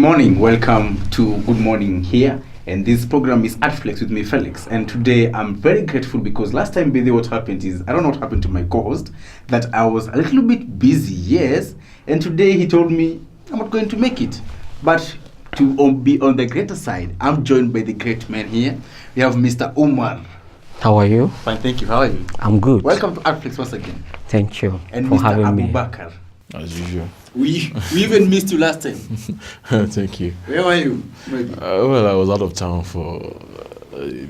morning, welcome to Good Morning here, and this program is ArtFlakes with me, Felix, and today I'm very grateful because last time, Billy, what happened is, I don't know what happened to my co-host, that I was a little bit busy, yes, and today he told me I'm not going to make it, but to be on the greater side, I'm joined by the great man here. We have Mr. Umar. How are you? Fine, thank you. How are you? I'm good. Welcome to ArtFlakes once again. Thank you and for Mr. having Abubakar. me. As usual. We even missed you last time. Thank you. Where were you? Maybe. Well, I was out of town for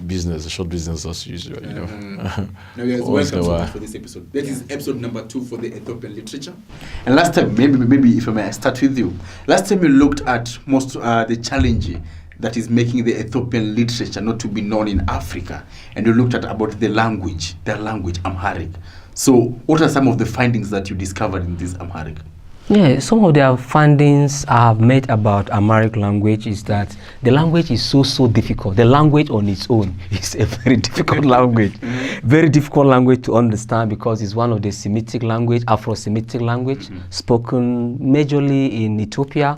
business, a short business as usual, you know. Now, guys, welcome so much for this episode. That is episode number 2 for the Ethiopian literature. And last time, maybe if I may start with you. Last time you looked at most the challenge that is making the Ethiopian literature not to be known in Africa, and you looked at about their language, Amharic. So, what are some of the findings that you discovered in this Amharic? Yeah, some of the findings I have made about Amharic language is that the language is so difficult. The language on its own is a very difficult language. Very difficult language to understand because it's one of the Semitic language, Afro-Semitic language, spoken majorly in Ethiopia.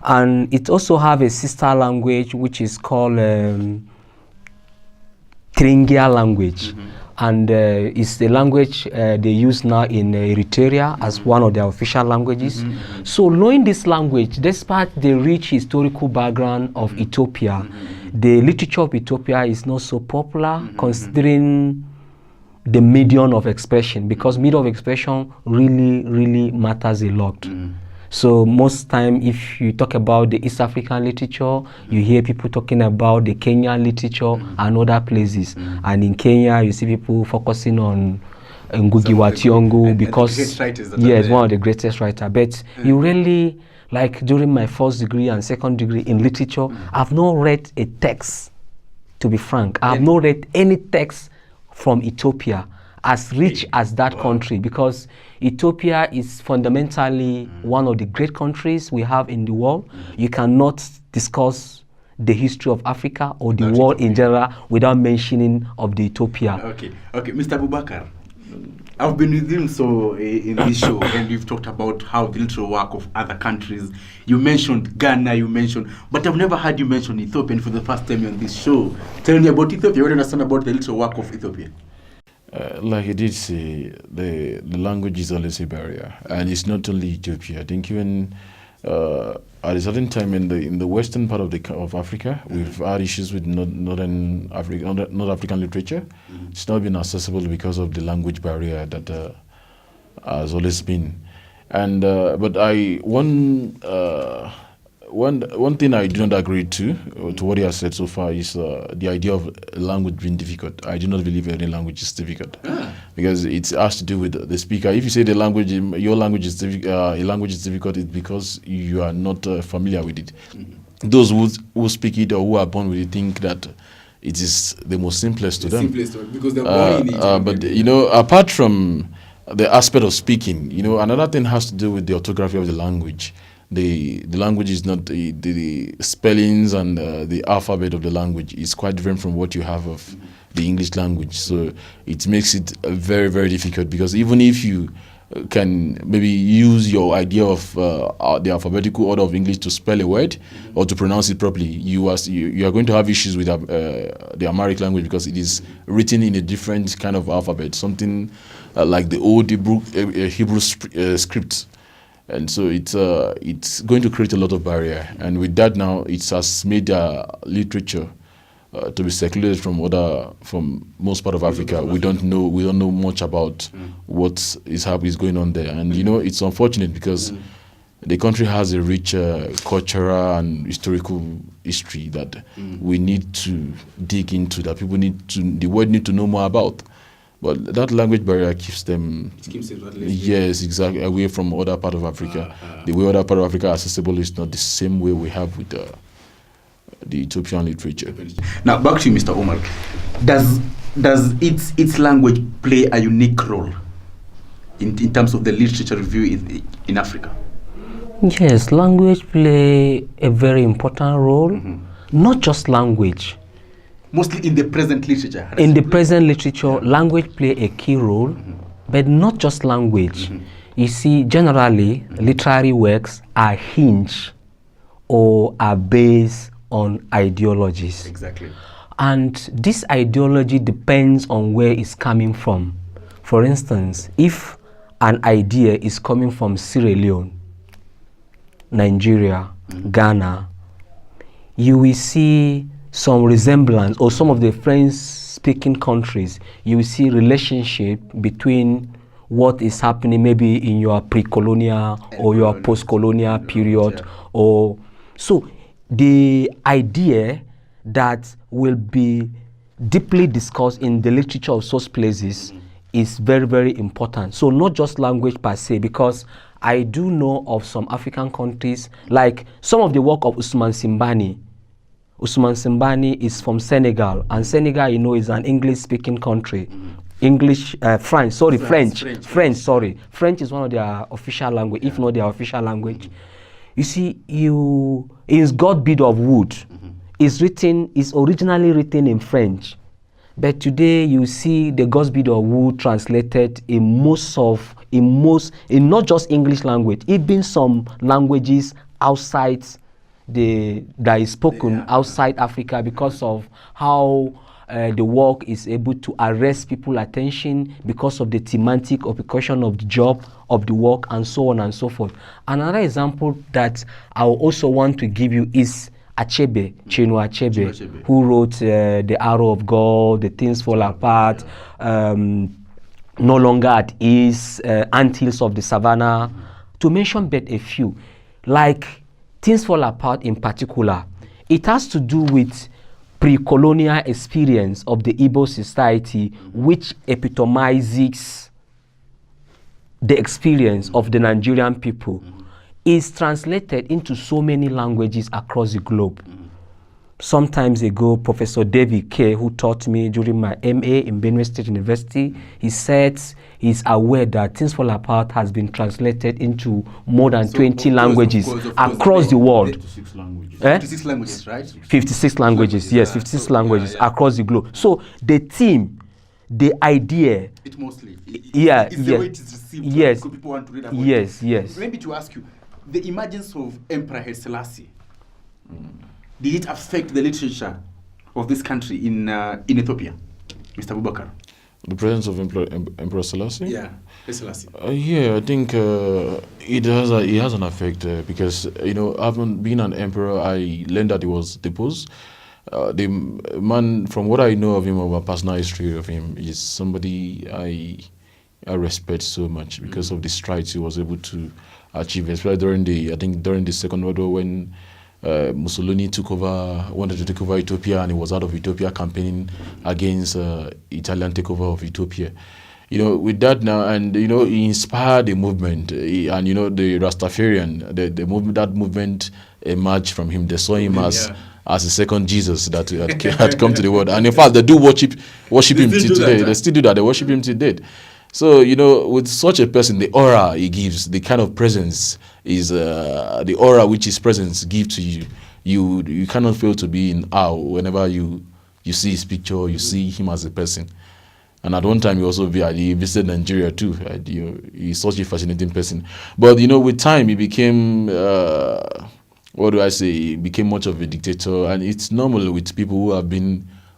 And it also have a sister language which is called Tringia language. And it's the language they use now in Eritrea as one of their official languages. So knowing this language, despite the rich historical background of Ethiopia, the literature of Ethiopia is not so popular considering the medium of expression, because medium of expression really matters a lot. So most time, if you talk about the East African literature, you hear people talking about the Kenyan literature and other places. And in Kenya, you see people focusing on Ngugi wa Thiong'o because it's one of the greatest writers. But you really, like during my first degree and second degree in literature, I've not read a text, to be frank. I've not read any text from Ethiopia as rich as that country, because Ethiopia is fundamentally one of the great countries we have in the world. You cannot discuss the history of Africa or the world in general without mentioning of the Ethiopia. Okay, Mr. Abubakar, I've been with you in this show, and we've talked about how the literary work of other countries. You mentioned Ghana, but I've never heard you mention Ethiopian for the first time on this show. Tell me about Ethiopia. What do you understand about the literary work of Ethiopia? Like you did say, the language is always a barrier, and it's not only Ethiopia. I think even at a certain time in the western part of Africa, we've had issues with North African literature. It's not been accessible because of the language barrier that has always been. And but one thing I do not agree to what he has said so far is the idea of language being difficult. I do not believe any language is difficult because it has to do with the speaker. If you say your language is difficult, it's because you are not familiar with it. Those who speak it or who are born with it think that it is the most simplest to them. Because they're born in it. But apart from the aspect of speaking, another thing has to do with the orthography of the language. The language is not the spellings and the alphabet of the language is quite different from what you have of the English language. So it makes it very difficult, because even if you can maybe use your idea of the alphabetical order of English to spell a word or to pronounce it properly, you are going to have issues with the Amharic language, because it is written in a different kind of alphabet, something like the old Hebrew script. And so it's going to create a lot of barrier, and with that now it has made literature to be secluded from most part of Africa. We don't know much about what is going on there, and it's unfortunate because the country has a rich cultural and historical history that we need to dig into, that the world need to know more about. But that language barrier keeps them, yes, exactly, away from other part of Africa. The way other part of Africa are accessible is not the same way we have with the Ethiopian literature. Now back to you, Mr. Umar. Does its language play a unique role in terms of the literature review in Africa? Yes, language play a very important role. Not just language. Mostly in the present literature. In the present literature, language play a key role, but not just language. You see, generally, literary works are hinged or are based on ideologies. Exactly. And this ideology depends on where it's coming from. For instance, if an idea is coming from Sierra Leone, Nigeria, Ghana, you will see some resemblance, or some of the French-speaking countries, you will see relationship between what is happening maybe in your pre-colonial or your post-colonial period. Or so the idea that will be deeply discussed in the literature of such places is very, very important. So not just language per se, because I do know of some African countries, like some of the work of Usman Simbani. Usman Simbani is from Senegal, and Senegal, you know, is an English-speaking country. French is one of their official language, if not their official language. You see, is God Beard of Wood is originally written in French, but today you see the God's Beard of Wood translated in not just English language, even some languages outside that is spoken outside Africa, because of how the work is able to arrest people's attention, because of the thematic application of the job, of the work, and so on and so forth. Another example that I also want to give you is Chinua Achebe, who wrote The Arrow of God, The Things Fall Apart, No Longer at Ease, Anthills of the Savannah, to mention but a few. Like Things Fall Apart in particular, it has to do with pre-colonial experience of the Igbo society, which epitomizes the experience of the Nigerian people, is translated into so many languages across the globe. Some time ago, Professor David K., who taught me during my MA in Benue State University, he said he's aware that Things Fall Apart has been translated into more than 20 languages across the world. 56 languages. 56 languages, right? 56 languages, yes, 56 languages across the globe. So the theme, the idea, it mostly, it's the way it is received. Yes, so people want to read about yes, it. yes. Maybe to ask you, the emergence of Emperor Haile Selassie, did it affect the literature of this country in Ethiopia, Mr. Abubakar? The presence of Emperor Selassie? Yeah, Selassie. Yeah, I think it has an effect because, having been an emperor, I learned that he was deposed. The man, from what I know of him, of a personal history of him, is somebody I respect so much because of the strides he was able to achieve, especially during the Second World War, when Mussolini wanted to take over Ethiopia, and he was out of Ethiopia campaigning against Italian takeover of Ethiopia. With that now, and he inspired the movement, and the Rastafarian, the movement, that movement emerged from him. They saw him as a second Jesus that had come to the world, and in fact, they do worship him till today. They still do that. They worship him till today. So, with such a person, the aura he gives, the kind of presence is the aura which his presence gives to you. You cannot fail to be in awe whenever you see his picture, you see him as a person. And at one time, he visited Nigeria too. He's such a fascinating person. But, with time, he became, he became much of a dictator. And it's normal with people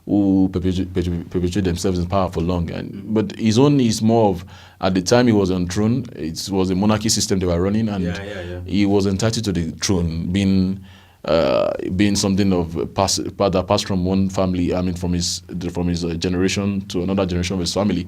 who perpetuate themselves in power for long. But his own is more of, at the time he was on throne, it was a monarchy system they were running, and he was entitled to the throne, being something of that passed from one family, from his generation to another generation of his family.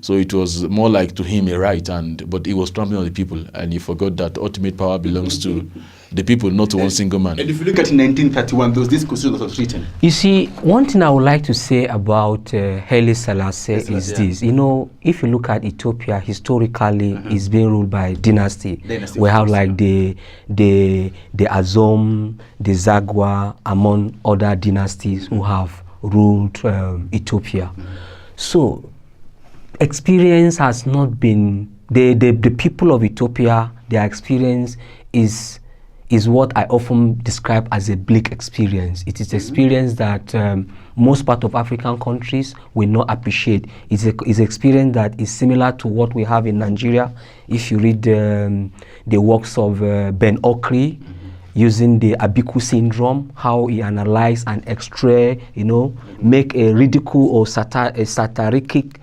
So it was more like to him a right, but he was trampling on the people, and he forgot that ultimate power belongs to the people, not to one single man. And if you look at 1931, those constitution that was written. You see, one thing I would like to say about Haile Selassie is this. If you look at Ethiopia, historically, it's been ruled by dynasty. We have like the Azom, the Zagwa, among other dynasties who have ruled Ethiopia. So, experience has not been, the people of Ethiopia, their experience is what I often describe as a bleak experience. It is experience that most part of African countries will not appreciate. It's an experience that is similar to what we have in Nigeria. If you read the works of Ben Okri, using the Abiku syndrome, how he analyzed and extray, make a ridicule or satiric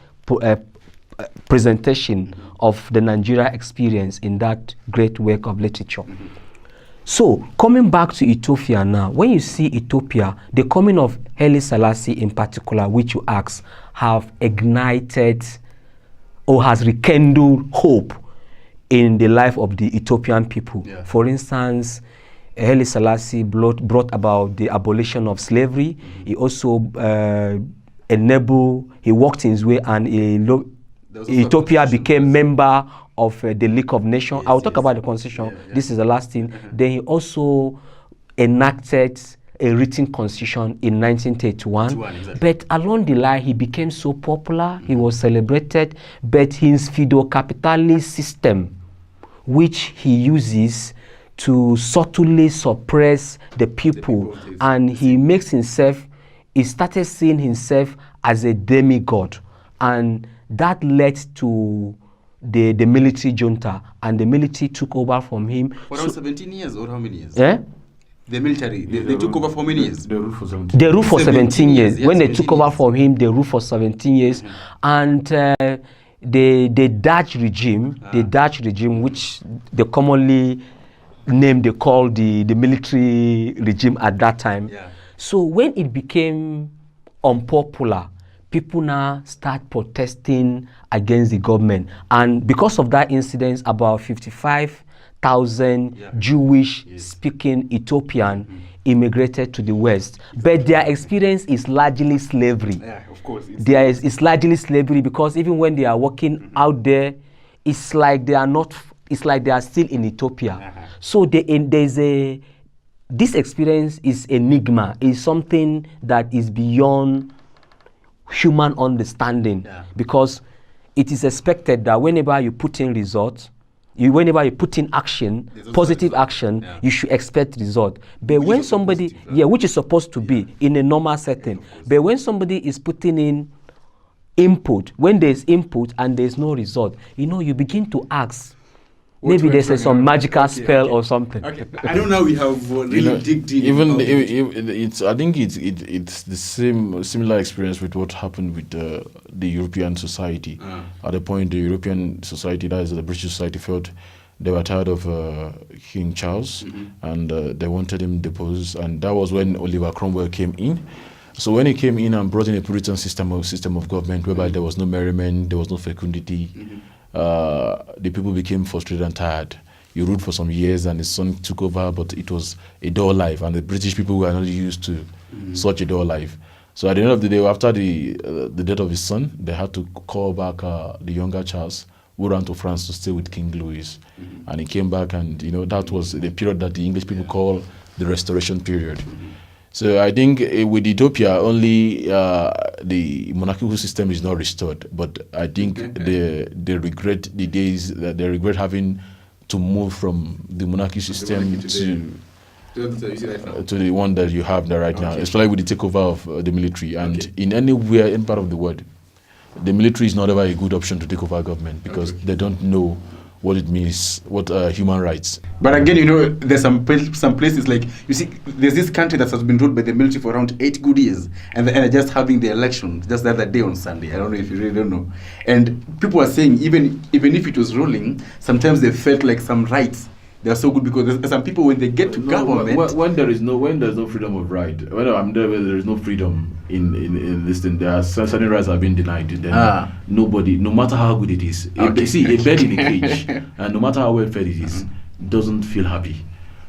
presentation of the Nigeria experience in that great work of literature. So, coming back to Ethiopia now, when you see Ethiopia, the coming of Haile Selassie in particular, which you ask, have ignited or has rekindled hope in the life of the Ethiopian people. Yeah. For instance, Haile Selassie brought about the abolition of slavery. He also he worked his way, and Ethiopia became member of the League of Nations. Yes, I'll talk about the constitution. Yeah. This is the last thing. Then he also enacted a written constitution in 1931. Exactly. But along the line, he became so popular. He was celebrated. But his feudo-capitalist system, which he uses to subtly suppress the people, and he started seeing himself as a demigod, and that led to the military junta, and the military took over from him. Around 17 years or how many years? Yeah? The military, they took over for many years? They ruled for 17 years. They ruled for 17 years. When they took over from him, they ruled for 17 years. And the Dutch regime, which they commonly name, they call the military regime at that time. Yeah. So when it became unpopular, people now start protesting against the government. And because of that incident, about 55,000 Jewish-speaking Ethiopian immigrated to the West. But their experience is largely slavery. Yeah, of course. It's largely slavery, because even when they are working out there, it's like they are still in Ethiopia. So this experience is enigma, is something that is beyond human understanding, because it is expected that whenever you put in results, whenever you put in action, positive action, you should expect result. But when somebody, which is supposed to be in a normal setting, but when somebody is putting in input, when there's input and there's no result, you begin to ask, maybe there's some magical spell or something. Okay. I don't know. We have really dig deep. I think it's the similar experience with what happened with the European society. At the point, the European society, that is the British society, felt they were tired of King Charles, and they wanted him deposed. And that was when Oliver Cromwell came in. So when he came in and brought in a Puritan system of government, whereby there was no merriment, there was no fecundity. The people became frustrated and tired. He ruled for some years, and his son took over, but it was a dull life, and the British people were not used to such a dull life. So at the end of the day, after the death of his son, they had to call back the younger Charles, who ran to France to stay with King Louis. And he came back, and that was the period that the English people call the Restoration period. So I think with Ethiopia, only the monarchical system is not restored. But I think they regret the days that they regret having to move from the monarchy system to the one that you have there right now, especially with the takeover of the military. And in any part of the world, the military is not ever a good option to take over government, because they don't know what it means, what human rights. But again, there's some places, like, you see, there's this country that has been ruled by the military for around 8 good years, and they're just having the election just the other day on Sunday. I don't know if you really don't know. And people are saying, even if it was ruling, sometimes they felt like some rights, they are so good, because there's some people, when they get to government, when there's no freedom of right, when there is no freedom in this thing, there are certain rights have been denied. Then nobody, no matter how good it is, a bird in a cage, and no matter how well fed it is, doesn't feel happy.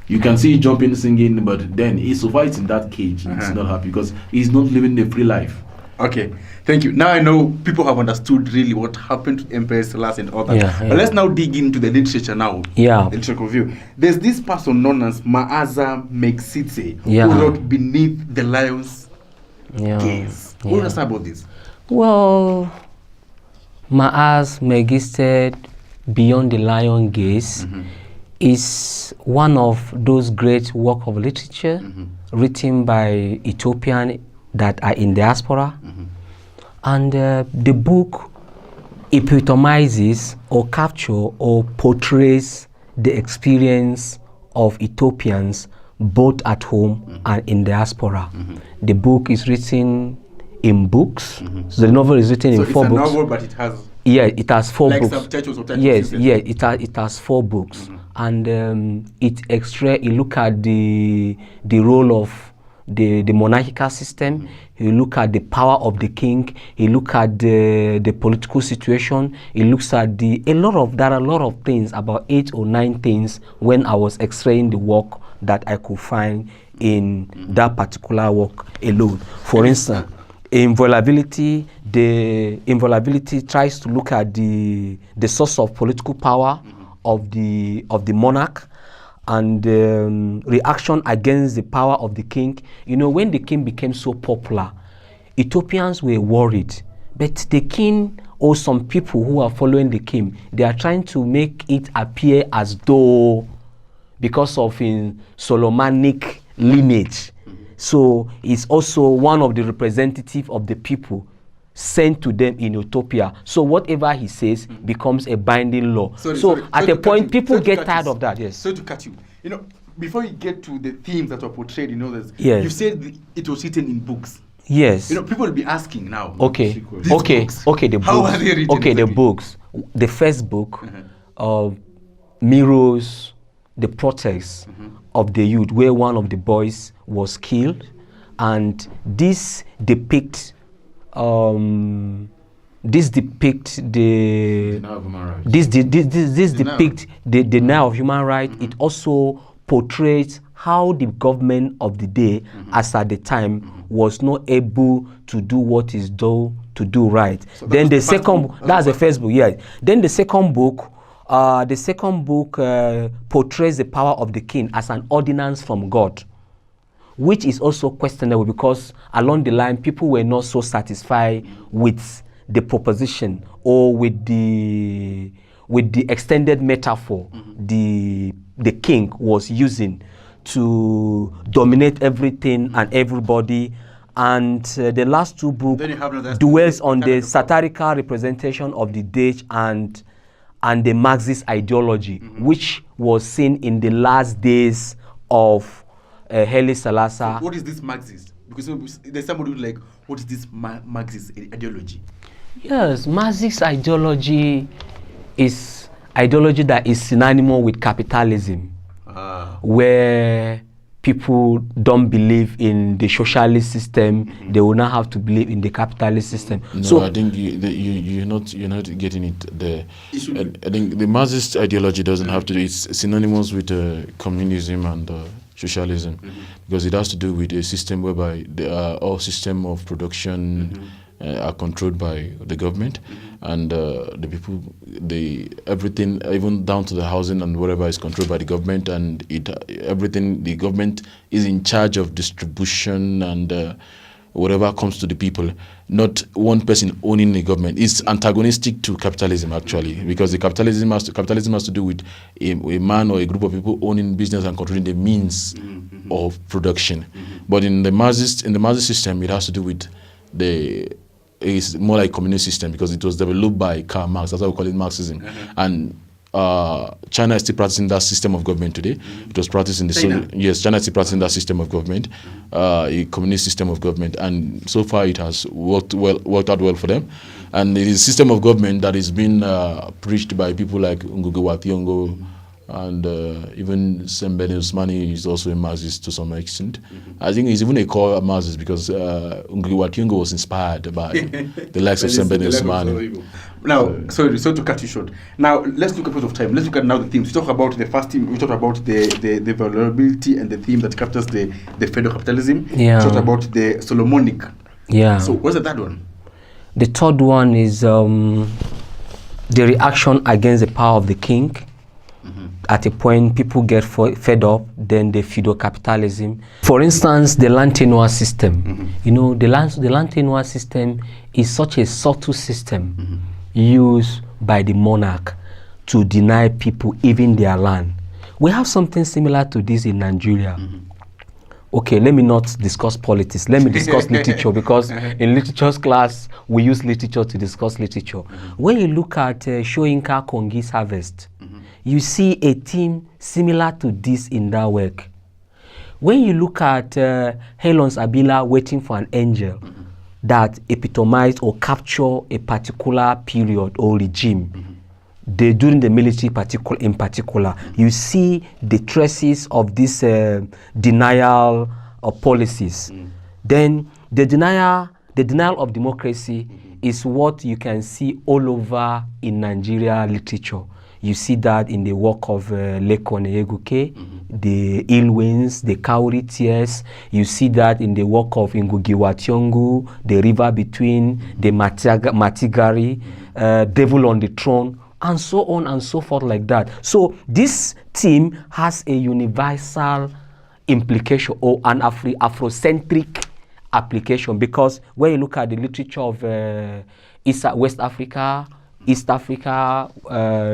You can see jumping, singing, but then so far it's in that cage, it's not happy, because he's not living a free life. Okay, thank you. Now I know people have understood really what happened to Emperor Selassie and all that. But let's now dig into the literature now. The literature review. There's this person known as Maaza Megsitse, who wrote Beneath the Lion's Gaze. What do you say about this? Well, Maaza Megsitse, Beyond the Lion Gaze, is one of those great works of literature written by Ethiopian that are in diaspora, and the book epitomizes or captures or portrays the experience of Ethiopians, both at home and in diaspora. The book is written in books. So the novel is written in 4 books. It's a novel, but it has... Yeah, it has 4 like books. Subtitles. Yes, it has 4 books. And it look at the role of the monarchical system. He look at the power of the king. He look at the political situation. He looks at there are a lot of things, about 8 or 9 things when I was extracting the work that I could find in that particular work alone. For instance, inviolability. The inviolability tries to look at the source of political power of the monarch, and reaction against the power of the king. You know, when the king became so popular, Ethiopians were worried. But the king, or some people who are following the king, they are trying to make it appear as though because of his Solomonic lineage. So he's also one of the representatives of the people sent to them in Ethiopia. So whatever he says becomes a binding law. At a point, people get tired of that. Yes. So to cut you, you know, before you get to the themes that were portrayed in others, yes, you said it was written in books. Yes. You know, people will be asking now. Okay. The books. How are they written? Okay, the books. The first book mirrors the protest of the youth, where one of the boys was killed, and this depicts the denial of human rights. It also portrays how the government of the day, as at the time, was not able to do what is due to do right. So then the second, that's the first book, yeah. Then the second book portrays the power of the king as an ordinance from God, which is also questionable because along the line people were not so satisfied with the proposition or with the extended metaphor the king was using to dominate everything and everybody. And the last 2 books dwells on the satirical representation of the Dutch and the Marxist ideology, which was seen in the last days of Haile Selassie. So what is this Marxist? Because there's somebody who's like, what is this Marxist ideology? Yes, Marxist ideology is ideology that is synonymous with capitalism, where people don't believe in the socialist system, they will not have to believe in the capitalist system. No, so I think you're not getting it there. I think the Marxist ideology doesn't have to do, it's synonymous with communism and socialism, because it has to do with a system whereby all system of production are controlled by the government, and the people, everything, even down to the housing and whatever, is controlled by the government, and everything, the government is in charge of distribution and whatever comes to the people, not one person owning the government. It's antagonistic to capitalism, actually, because the capitalism has to do with a man or a group of people owning business and controlling the means of production. But in the Marxist system, it has to do with it's more like communist system, because it was developed by Karl Marx. That's why we call it Marxism. And China is still practicing that system of government today. It was practiced in the Soviet. Yes, China is still practicing that system of government, a communist system of government, and so far it has worked out well for them. And it is a system of government that is being preached by people like Ngugi wa Thiong'o, and even Sembene Usmani is also a Marxist to some extent. I think he's even a core Marxist, because Ngugi wa Thiong'o was inspired by the likes of Sembene Usmani. Now, sorry to cut you short. Now, let's look at a bit of time. Let's look at now the themes. We talk about the first theme. We talk about the vulnerability and the theme that captures the feudal capitalism. Yeah. We talk about the Solomonic. Yeah. So, what's the third one? The third one is the reaction against the power of the king. At a point, people get fed up, then the feudal capitalism. For instance, the land tenure system. You know, the land tenure system is such a subtle system used by the monarch to deny people even their land. We have something similar to this in Nigeria. Okay, let me not discuss politics. Let me discuss literature, because in literature's class, we use literature to discuss literature. When you look at Shoyinka Kongi's harvest, you see a theme similar to this in that work. When you look at Helon's Abila Waiting for an Angel, that epitomized or capture a particular period or regime, during the military in particular, you see the traces of this denial of policies. Then the denial of democracy is what you can see all over in Nigeria literature. You see that in the work of Leko Neyeguke, the Ill Winds, the Kauri Tears. You see that in the work of Ngugi wa Thiong'o, The River Between, the Matigari, Devil on the Throne, and so on and so forth like that. So this theme has a universal implication or an Afrocentric application, because when you look at the literature of West Africa, East Africa,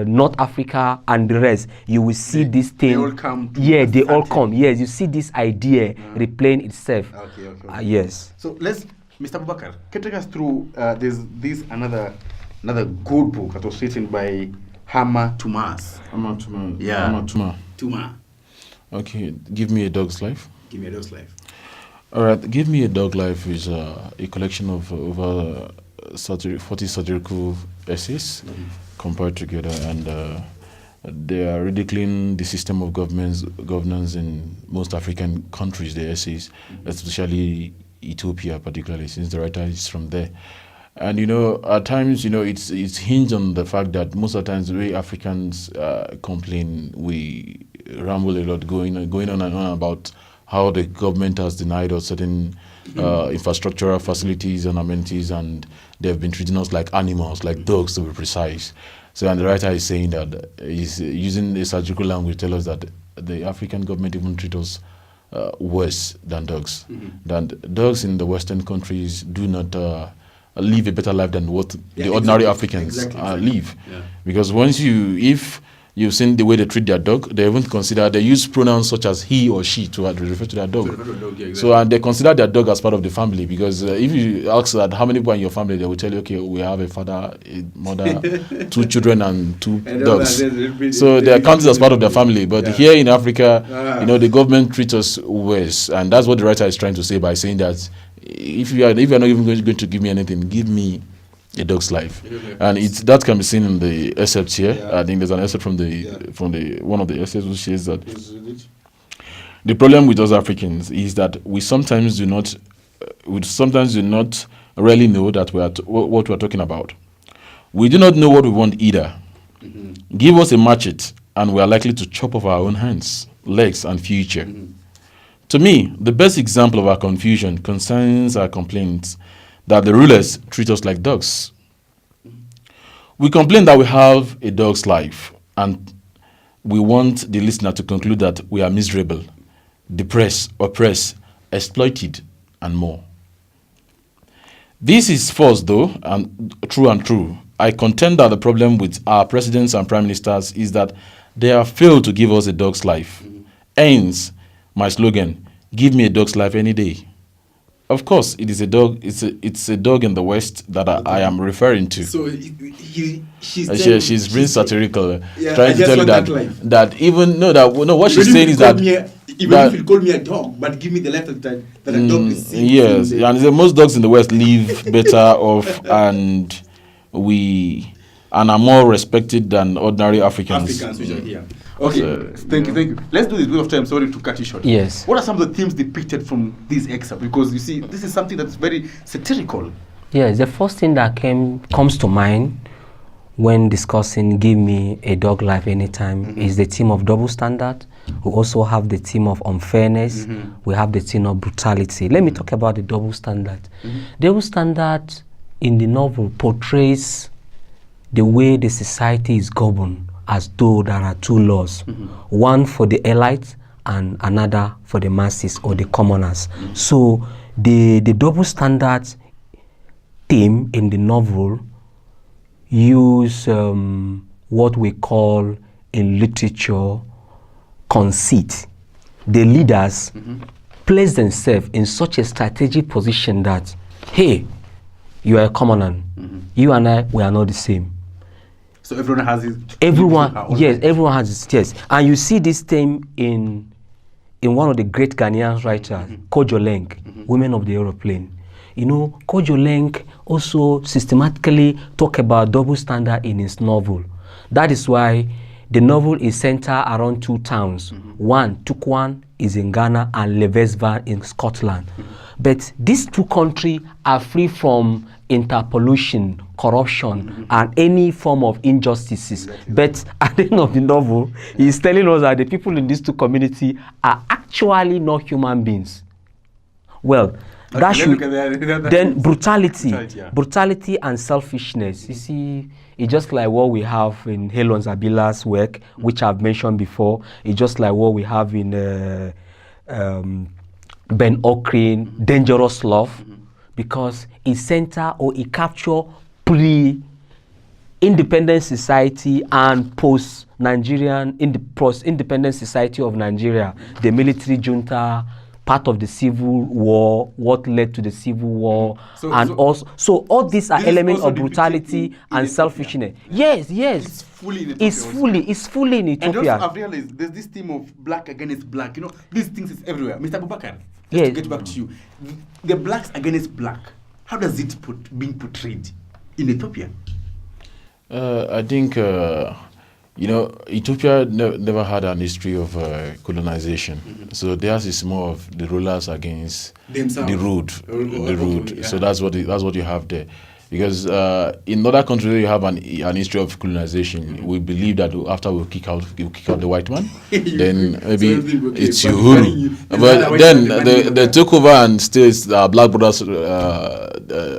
North Africa, and the rest, you will see this thing. They all come. Yeah, they all come. Yes, you see this idea replaying itself. Okay. Yes. So let's, Mr. Abubakar, can you take us through? There's this another good book that was written by Hama Tumas. Yeah. Hama Tuma. Okay, Give Me a Dog's Life. Give Me a Dog's Life. All right, Give Me a Dog Life is a collection of over 40 satirical essays compiled together, and they are ridiculing the system of governance in most African countries, the essays, especially Ethiopia particularly, since the writer is from there. And at times, it's hinged on the fact that most of the times the way Africans complain, we ramble a lot, going on and on about how the government has denied us certain infrastructural facilities and amenities, and they've been treating us like animals, like dogs to be precise. So, and the writer is saying that he's using a surgical language to tell us that the African government even treats us worse than dogs. That dogs in the Western countries do not live a better life than what the ordinary Africans live. Yeah. Because if you've seen the way they treat their dog, they even they use pronouns such as he or she to refer to their dog. So, and they consider their dog as part of the family, because if you ask that how many people in your family, they will tell you, okay, we have a father, a mother, 2 children, and 2 dogs. So they are counted as part of their family. But here in Africa, the government treats us worse, and that's what the writer is trying to say by saying that if you are not even going to give me anything, give me a dog's life. And that can be seen in the excerpts here. I think there's an excerpt from one of the essays which says that the problem with us Africans is that we sometimes do not really know that what we're talking about. We do not know what we want either. Give us a machete and we are likely to chop off our own hands, legs, and future. To me, the best example of our confusion concerns our complaints that the rulers treat us like dogs. We complain that we have a dog's life, and we want the listener to conclude that we are miserable, depressed, oppressed, exploited, and more. This is false, though, and true. I contend that the problem with our presidents and prime ministers is that they have failed to give us a dog's life. Hence, my slogan, give me a dog's life any day. Of course, it is a dog. It's a dog in the West that I am referring to. So she's being satirical, trying to tell you that what she's saying is that even if you call me a dog, but give me the life that a dog is. Yes, and most dogs in the West live better off, and are more respected than ordinary Africans. Which are here. Okay, thank you. Let's do this bit of time. Sorry to cut you short. Yes. What are some of the themes depicted from this excerpt? Because you see, this is something that's very satirical. Yes, the first thing that comes to mind when discussing Give Me a Dog Life Anytime is the theme of double standard. We also have the theme of unfairness. We have the theme of brutality. Let me talk about the double standard. Double standard in the novel portrays the way the society is governed as though there are 2 laws, one for the elite and another for the masses or the commoners. So the double standard theme in the novel use what we call in literature conceit. The leaders place themselves in such a strategic position that, hey, you are a commoner, you and I, we are not the same. So everyone has his. Everyone, yes, everyone has his yes. And you see this theme in one of the great Ghanaian writers, Kojo Lenk, Women of the Aeroplane. You know, Kojo Lenk also systematically talk about double standard in his novel. That is why the novel is centered around two towns. One, Tukwan, is in Ghana, and Levesvan in Scotland. But these two countries are free from interpollution, corruption, and any form of injustices. But at the end of the novel, he's telling us that the people in these two communities are actually not human beings. Well, that should, then brutality and selfishness. You see, it's just like what we have in Helon Zabila's work, which I've mentioned before. It's just like what we have in Ben Okrin, Dangerous Love, because it center or it capture pre-independent society and post-Nigerian, post-independent society of Nigeria, the military junta, part of the civil war, what led to the civil war, so all these are elements of brutality and selfishness. Yes. It's fully in Ethiopia. And also I've realized there's this theme of black against black. You know, these things is everywhere. Mr. Abubakar, to get back to you, the blacks against black, how does it being portrayed in Ethiopia? I think Ethiopia never had an history of colonization. So theirs is more of the rulers against themselves. The rude. Yeah. So that's what you have there. Because in other countries you have an history of colonization, we believe that after we kick out the white man, then maybe it's Uhuru. But then they took over and still it's black brothers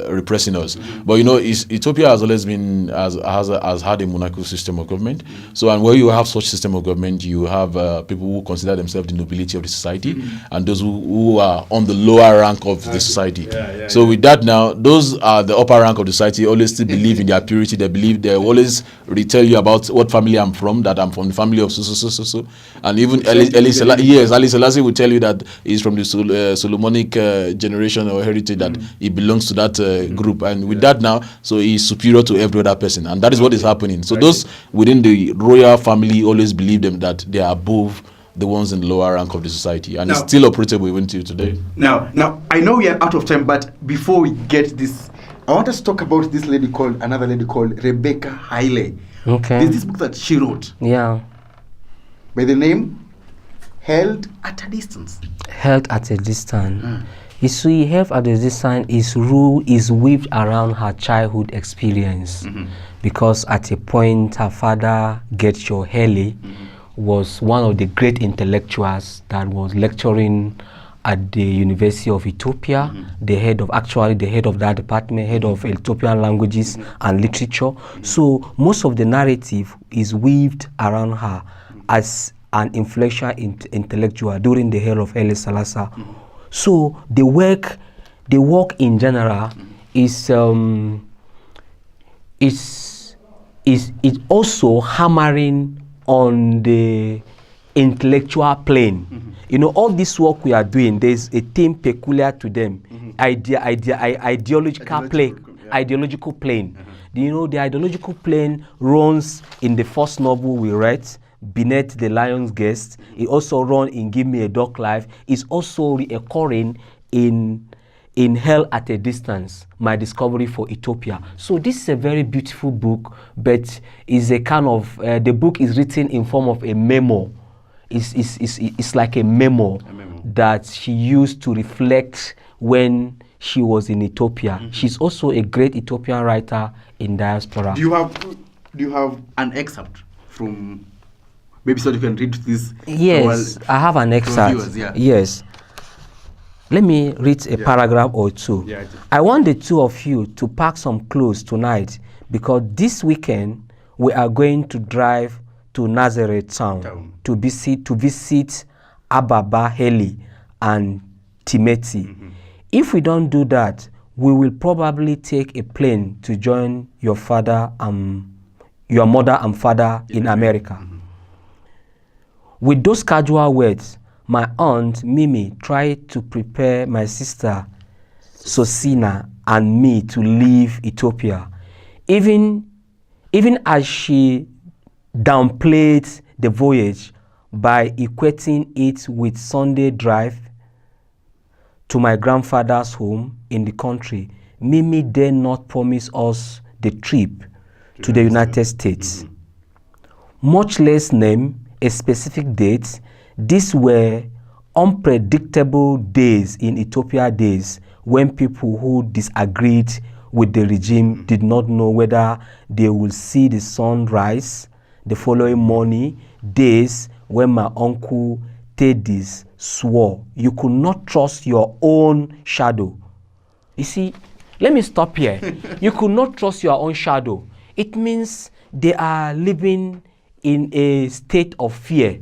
repressing us. But Ethiopia has always been has had a monarchical system of government. So and where you have such system of government, you have people who consider themselves the nobility of the society, and those who are on the lower rank of the society. So with that now, those are the upper rank of the society always still believe in their purity. They believe they always tell you about what family I'm from, that I'm from the family of so. And even Ali Selassie will tell you that he's from the Solomonic generation or heritage, that he belongs to that group. And with that now, so he's superior to every other person. And that is what is happening. So those within the royal family always believe them that they are above the ones in the lower rank of the society, and it's still operable even till today. Now, I know we are out of time, but before we get this, I want us to talk about another lady called Rebecca Haile. Okay. There's this book that she wrote. Yeah. By the name Held at a Distance. Held at a Distance. You see, Held at a Distance is weaved around her childhood experience, because at a point her father, Getcho Haile, was one of the great intellectuals that was lecturing at the University of Ethiopia, the head of that department, head of Ethiopian languages and literature. So most of the narrative is weaved around her as an influential intellectual during the era of Haile Selassie. So the work in general is also hammering on the intellectual plane. All this work we are doing, there's a theme peculiar to them. Ideological plane. The ideological plane runs in the first novel we read, Beneath the Lion's Guest. It also runs in Give Me a Dog Life. It's also reoccurring in Hell at a Distance, My Discovery for Ethiopia. So this is a very beautiful book, but is a kind of the book is written in form of a memo. It's like a memo that she used to reflect when she was in Ethiopia. She's also a great Ethiopian writer in diaspora. Do you have an excerpt from, maybe so you can read this? Yes, I have an excerpt. Viewers, Yes. Let me read a paragraph or two. I want the two of you to pack some clothes tonight, because this weekend we are going to drive to Nazareth town to visit Ababa Heli and Timeti. If we don't do that, we will probably take a plane to join your mother and father in America. With those casual words, my aunt Mimi tried to prepare my sister Sosina and me to leave Ethiopia. Even even as she downplayed the voyage by equating it with Sunday drive to my grandfather's home in the country, Mimi dare not promise us the trip to the United States. Much less name a specific date. These were unpredictable days in Ethiopia days when people who disagreed with the regime did not know whether they would see the sun rise the following morning, days when my uncle Teddy's swore you could not trust your own shadow. You see, let me stop here. You could not trust your own shadow. It means they are living in a state of fear.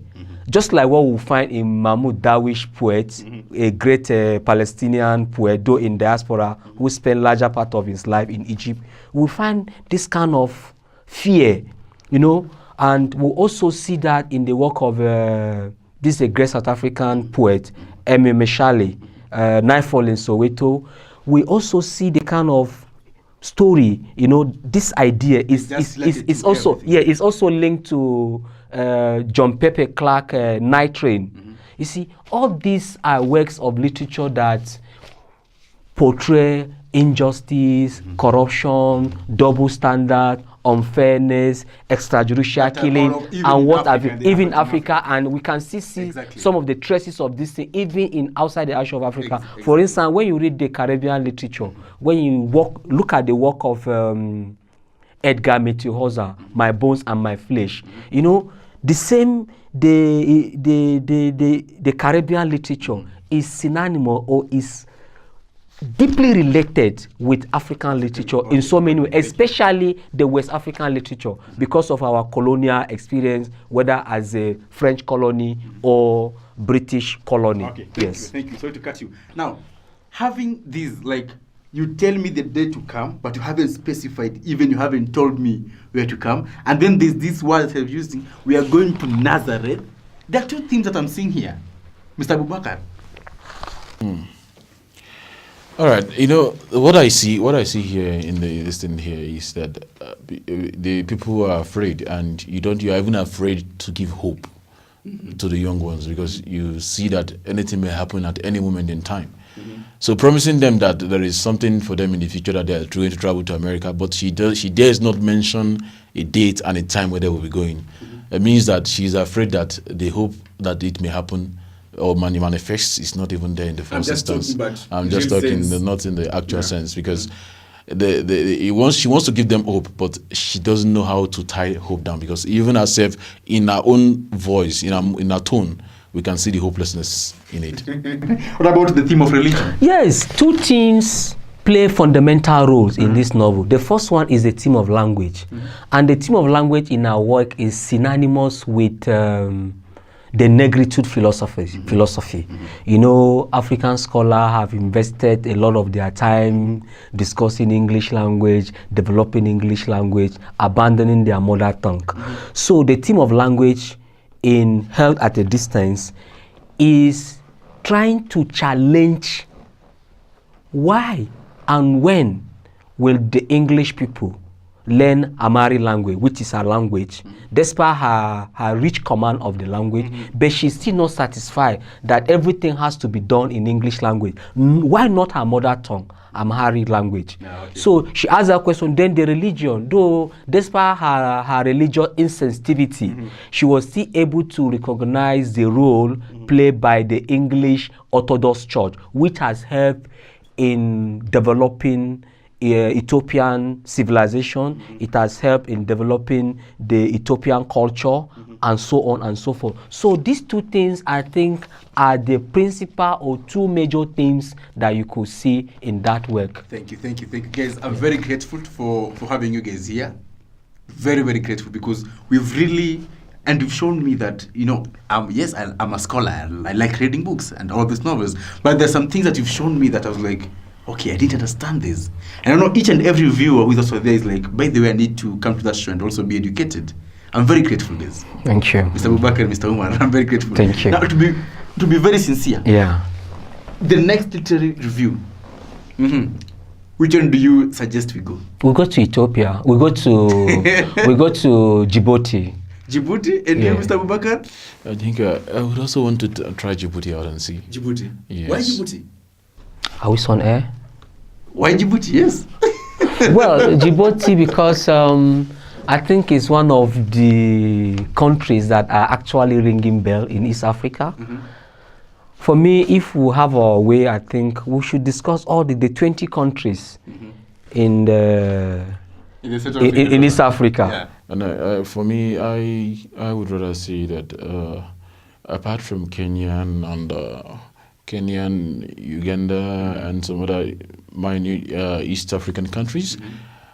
Just like what we find in Mahmoud Darwish poet, a great Palestinian poet, though in diaspora, who spent larger part of his life in Egypt. We find this kind of fear, you know, and we also see that in the work of this a great South African poet, Emi Meshale, Nightfall in Soweto. We also see the kind of story, you know, this idea is also linked to John Pepe Clark, Night Train. You see, all these are works of literature that portray injustice, corruption, double standard, unfairness, extrajudicial killing, and what have you, even Africa, and we can see some of the traces of this thing even in outside the Asia of Africa. For instance, when you read the Caribbean literature, when you look at the work of Edgar Metiohoza, My Bones and My Flesh, you know, the same the Caribbean literature is synonymous or is deeply related with African literature in so many ways, especially the West African literature, because of our colonial experience, whether as a French colony or British colony. Okay, thank you. Sorry to cut you. Now, having these, like, you tell me the day to come, but you haven't specified, even you haven't told me where to come. And then there's this word that I'm using, we are going to Nazareth. There are two themes that I'm seeing here. Mr. Abubakar. All right, you know what I see here in this thing here is that the people who are afraid, and you are even afraid to give hope to the young ones, because you see that anything may happen at any moment in time. So promising them that there is something for them in the future, that they are going to travel to America, but she dares not mention a date and a time where they will be going. It means that she's afraid that the hope that it may happen or manifests is not even there in the first instance. I'm just talking not in the actual sense, because she wants to give them hope, but she doesn't know how to tie hope down, because even herself, in her own voice, in her tone, we can see the hopelessness in it. What about the theme of religion? Yes, two themes play fundamental roles in this novel. The first one is the theme of language, and the theme of language in our work is synonymous with the negritude philosophy. You know, African scholars have invested a lot of their time discussing English language, developing English language, abandoning their mother tongue. So the theme of language in Held at a Distance is trying to challenge why and when will the English people learn Amharic language, which is her language, despite her rich command of the language, but she's still not satisfied that everything has to be done in English language. Why not her mother tongue, Amharic language? So she asked that question. Then the religion, though despite her religious insensitivity, she was still able to recognize the role played by the English Orthodox Church, which has helped in developing Ethiopian civilization. It has helped in developing the Ethiopian culture, and so on and so forth. So these two things, I think, are the principal or two major themes that you could see in that work. Thank you guys. I'm very grateful for having you guys here. Very, very grateful, because we've really, and you've shown me that, you know, yes, I'm a scholar. I like reading books and all these novels, but there's some things that you've shown me that I was like, okay, I didn't understand this. And I know each and every viewer with us there is like, by the way, I need to come to that show and also be educated. I'm very grateful, guys. Thank you. Mr. Abubakar, Mr. Umar, I'm very grateful. Thank you. Now, to be very sincere, yeah, the next literary review, Which one do you suggest we go? We go to Ethiopia. We go to Djibouti. Djibouti? And you, Mr. Abubakar? I think I would also want to try Djibouti out and see. Djibouti? Yes. Why Djibouti? Are we on air? Why Djibouti? Yes. Well, Djibouti because I think it's one of the countries that are actually ringing bell in East Africa. For me, if we have our way, I think we should discuss all the 20 countries in East Africa. Yeah. And for me, I would rather say that apart from Kenyan, Uganda, and some other minor East African countries,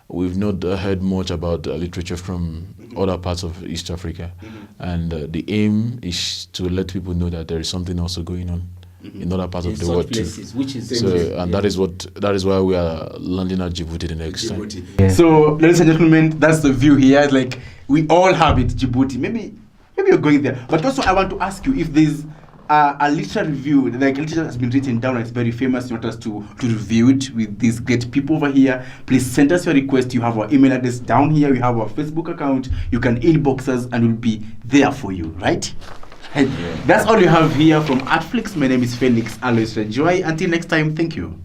we've not heard much about literature from other parts of East Africa. And the aim is to let people know that there is something also going on in other parts of the world places, too. which is That is why we are landing at Djibouti the next time. Yeah. So, ladies and gentlemen, that's the view here. Like, we all have it, Djibouti. Maybe you're going there. But also, I want to ask you if there's a literary review, like literature has been written down, it's very famous. You want us to review it with these great people over here. Please send us your request. You have our email address down here. We have our Facebook account. You can inbox us and we'll be there for you, right? And that's all you have here from ArtFlakes. My name is Felix, Aloice, Rajwai. Until next time, thank you.